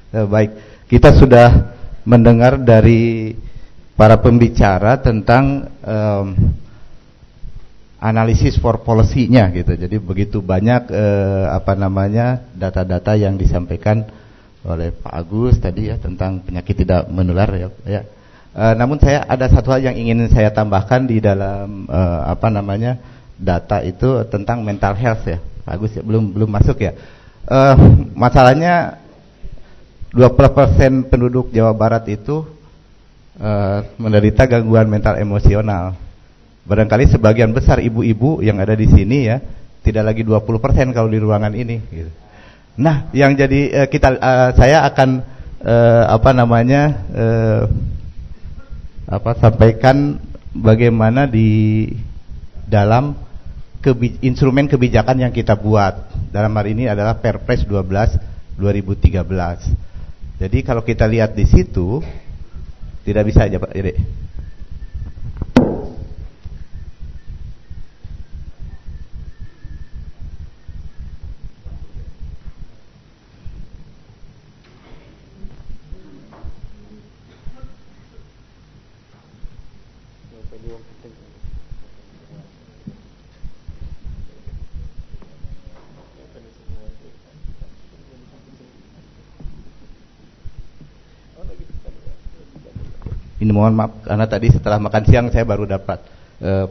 Baik, kita sudah mendengar dari para pembicara tentang analisis for policy-nya gitu. Jadi begitu banyak data-data yang disampaikan oleh Pak Agus tadi ya tentang penyakit tidak menular ya. Namun saya ada satu hal yang ingin saya tambahkan di dalam data itu tentang mental health ya. Pak Agus ya, belum masuk ya. Masalahnya 20% penduduk Jawa Barat itu menderita gangguan mental emosional. Barangkali sebagian besar ibu-ibu yang ada di sini ya tidak lagi 20% kalau di ruangan ini gitu. Nah, yang jadi saya akan sampaikan bagaimana di dalam instrumen kebijakan yang kita buat. Dalam hari ini adalah Perpres 12 2013. Jadi kalau kita lihat di situ tidak bisa aja Pak. Jadi ini mohon maaf karena tadi setelah makan siang saya baru dapat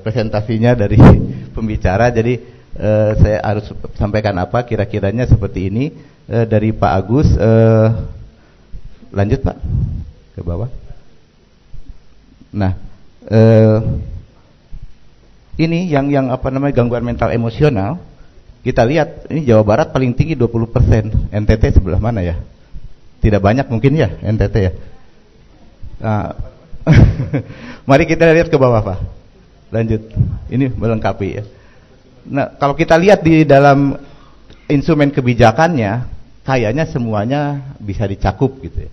presentasinya dari pembicara, jadi saya harus sampaikan apa kira-kiranya seperti ini dari Pak Agus. Lanjut Pak ke bawah. Nah, ini yang gangguan mental emosional. Kita lihat ini Jawa Barat paling tinggi 20%. NTT sebelah mana ya? Tidak banyak mungkin ya NTT ya. Nah, mari kita lihat ke bawah Pak. Lanjut. Ini melengkapi ya. Nah, kalau kita lihat di dalam instrumen kebijakannya, kayaknya semuanya bisa dicakup gitu ya.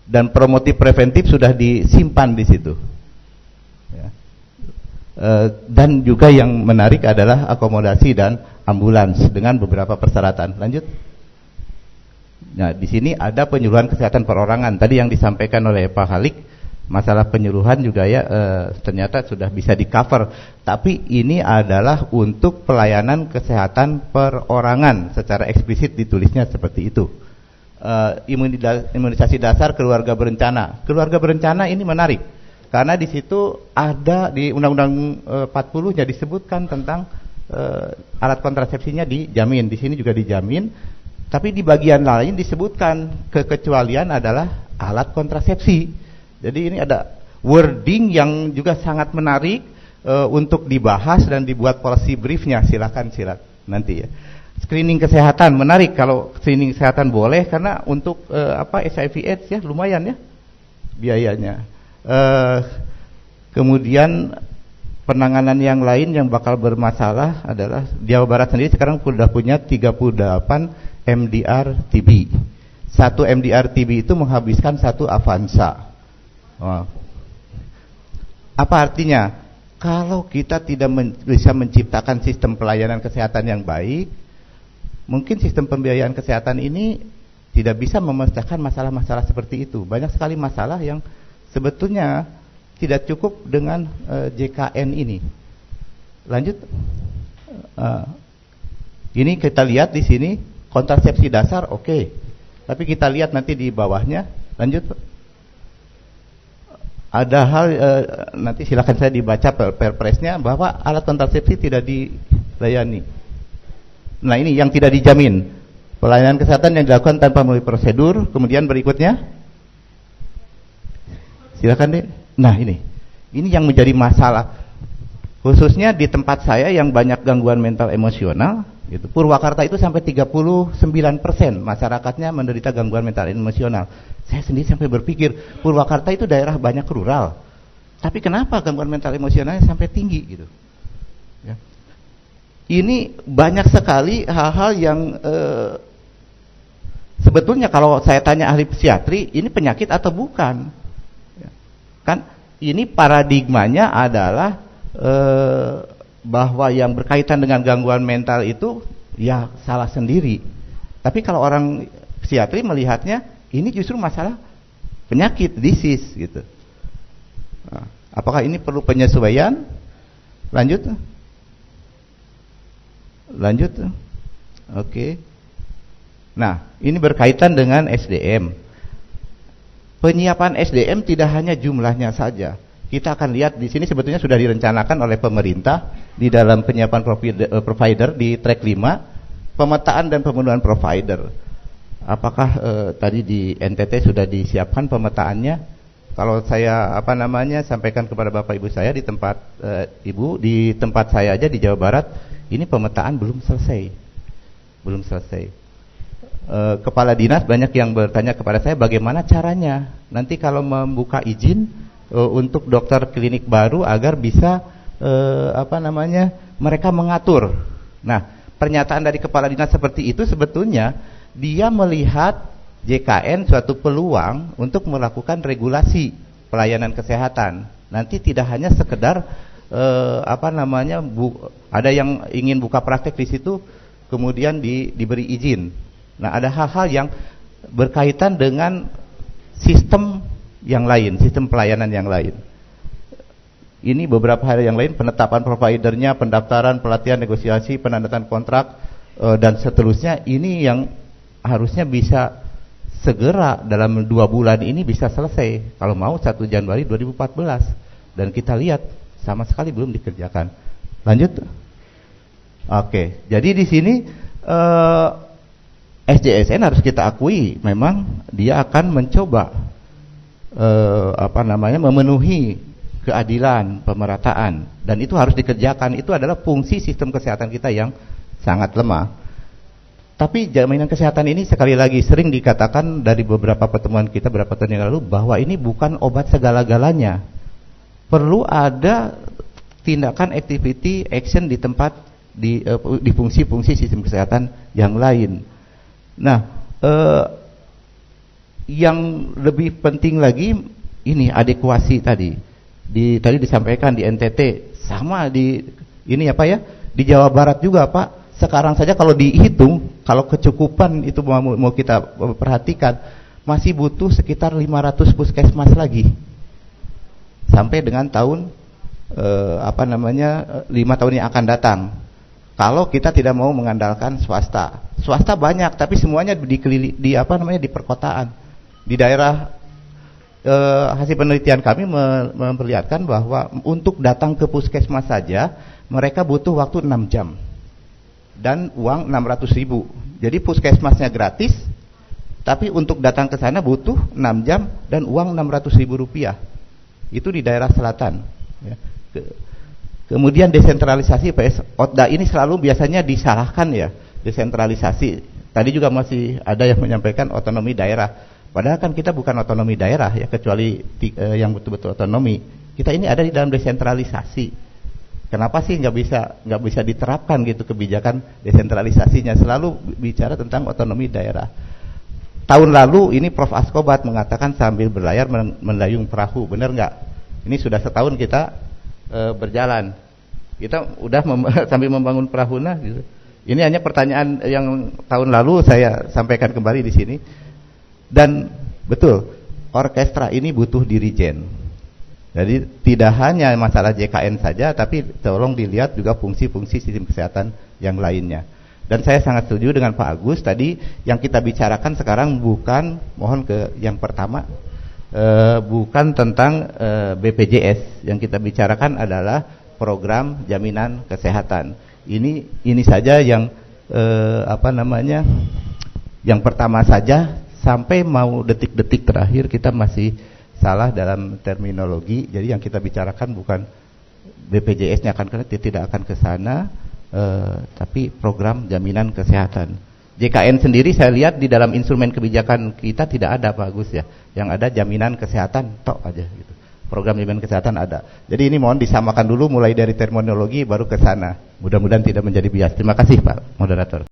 Dan promotif preventif sudah disimpan di situ. Ya. Dan juga yang menarik adalah akomodasi dan ambulans dengan beberapa persyaratan. Lanjut. Nah, di sini ada penyuluhan kesehatan perorangan. Tadi yang disampaikan oleh Pak Halik, masalah penyuluhan juga ya ternyata sudah bisa di-cover. Tapi ini adalah untuk pelayanan kesehatan perorangan, secara eksplisit ditulisnya seperti itu. Imunisasi dasar keluarga berencana. Keluarga berencana ini menarik karena di situ ada di Undang-Undang 40-nya disebutkan tentang alat kontrasepsinya dijamin. Di sini juga dijamin. Tapi di bagian lain disebutkan kekecualian adalah alat kontrasepsi. Jadi ini ada wording yang juga sangat menarik untuk dibahas dan dibuat policy briefnya. Silakan nanti ya. Screening kesehatan menarik kalau screening kesehatan boleh karena untuk HIV/AIDS ya lumayan ya biayanya. Kemudian penanganan yang lain yang bakal bermasalah adalah Jawa Barat sendiri sekarang sudah punya 38 MDR TB. Satu MDR TB itu menghabiskan satu Avanza. Apa artinya? Kalau kita tidak bisa menciptakan sistem pelayanan kesehatan yang baik, mungkin sistem pembiayaan kesehatan ini tidak bisa memecahkan masalah-masalah seperti itu. Banyak sekali masalah yang sebetulnya tidak cukup dengan JKN ini. Lanjut. Ini kita lihat di sini kontrasepsi dasar oke. Tapi kita lihat nanti di bawahnya. Lanjut. Ada hal nanti silakan saya dibaca perpresnya bahwa alat kontrasepsi tidak dilayani. Nah, ini yang tidak dijamin. Pelayanan kesehatan yang dilakukan tanpa melalui prosedur. Kemudian berikutnya. Silakan deh. Nah, ini yang menjadi masalah khususnya di tempat saya yang banyak gangguan mental emosional gitu. Purwakarta itu sampai 39% masyarakatnya menderita gangguan mental emosional. Saya sendiri sampai berpikir Purwakarta itu daerah banyak rural, tapi kenapa gangguan mental emosionalnya sampai tinggi gitu ya. Ini banyak sekali hal-hal yang sebetulnya kalau saya tanya ahli psikiatri ini penyakit atau bukan ya. Kan ini paradigmanya adalah bahwa yang berkaitan dengan gangguan mental itu ya salah sendiri. Tapi kalau orang psikiatri melihatnya ini justru masalah penyakit, disease gitu. Nah, apakah ini perlu penyesuaian? Lanjut. Oke. Nah, ini berkaitan dengan SDM. Penyiapan SDM tidak hanya jumlahnya saja. Kita akan lihat di sini sebetulnya sudah direncanakan oleh pemerintah di dalam penyiapan provider di track 5, pemetaan dan pemenuhan provider. Apakah tadi di NTT sudah disiapkan pemetaannya? Kalau saya sampaikan kepada Bapak Ibu saya di tempat Ibu, di tempat saya aja di Jawa Barat, ini pemetaan belum selesai. Kepala dinas banyak yang bertanya kepada saya bagaimana caranya nanti kalau membuka izin untuk dokter klinik baru agar bisa mereka mengatur. Nah, pernyataan dari kepala dinas seperti itu sebetulnya dia melihat JKN suatu peluang untuk melakukan regulasi pelayanan kesehatan. Nanti tidak hanya sekedar ada yang ingin buka praktek di situ kemudian diberi izin. Nah, ada hal-hal yang berkaitan dengan sistem yang lain, sistem pelayanan yang lain. Ini beberapa hal yang lain, penetapan providernya, pendaftaran, pelatihan, negosiasi, penandatangan kontrak, dan seterusnya. Ini yang harusnya bisa segera dalam 2 bulan ini bisa selesai. Kalau mau 1 Januari 2014. Dan kita lihat sama sekali belum dikerjakan. Lanjut. Oke, jadi di sini SJSN harus kita akui memang dia akan mencoba memenuhi keadilan, pemerataan, dan itu harus dikerjakan. Itu adalah fungsi sistem kesehatan kita yang sangat lemah. Tapi jaminan kesehatan ini sekali lagi sering dikatakan dari beberapa pertemuan kita beberapa tahun yang lalu bahwa ini bukan obat segala-galanya. Perlu ada tindakan activity action di tempat di fungsi-fungsi sistem kesehatan yang lain. Nah, yang lebih penting lagi ini adekuasi tadi. Tadi disampaikan di NTT sama di di Jawa Barat juga, Pak. Sekarang saja kalau dihitung, kalau kecukupan itu mau kita perhatikan, masih butuh sekitar 500 puskesmas lagi sampai dengan tahun 5 tahun yang akan datang. Kalau kita tidak mau mengandalkan swasta banyak, tapi semuanya di perkotaan. Di daerah hasil penelitian kami memperlihatkan bahwa untuk datang ke puskesmas saja mereka butuh waktu 6 jam dan uang 600.000. Jadi puskesmasnya gratis, tapi untuk datang ke sana butuh 6 jam dan uang 600.000 rupiah. Itu di daerah selatan. Ya. Kemudian desentralisasi PS Otda ini selalu biasanya disalahkan ya, desentralisasi. Tadi juga masih ada yang menyampaikan otonomi daerah. Padahal kan kita bukan otonomi daerah ya, kecuali yang betul-betul otonomi. Kita ini ada di dalam desentralisasi. Kenapa sih nggak bisa diterapkan gitu kebijakan desentralisasinya? Selalu bicara tentang otonomi daerah. Tahun lalu ini Prof. Askobat mengatakan sambil berlayar mendayung perahu, benar nggak? Ini sudah setahun kita berjalan, kita udah sambil membangun perahu gitu. Ini hanya pertanyaan yang tahun lalu saya sampaikan kembali di sini. Dan betul, orkestra ini butuh dirijen. Jadi tidak hanya masalah JKN saja, tapi tolong dilihat juga fungsi-fungsi sistem kesehatan yang lainnya. Dan saya sangat setuju dengan Pak Agus tadi, yang kita bicarakan sekarang bukan, mohon ke yang pertama, bukan tentang BPJS. Yang kita bicarakan adalah program jaminan kesehatan. Ini saja yang yang pertama saja, sampai mau detik-detik terakhir kita masih salah dalam terminologi. Jadi yang kita bicarakan bukan BPJS-nya tidak akan ke sana, tapi program jaminan kesehatan. JKN sendiri saya lihat di dalam instrumen kebijakan kita tidak ada, Pak Agus ya. Yang ada jaminan kesehatan tok aja gitu. Program jaminan kesehatan ada. Jadi ini mohon disamakan dulu mulai dari terminologi baru ke sana. Mudah-mudahan tidak menjadi bias. Terima kasih Pak Moderator.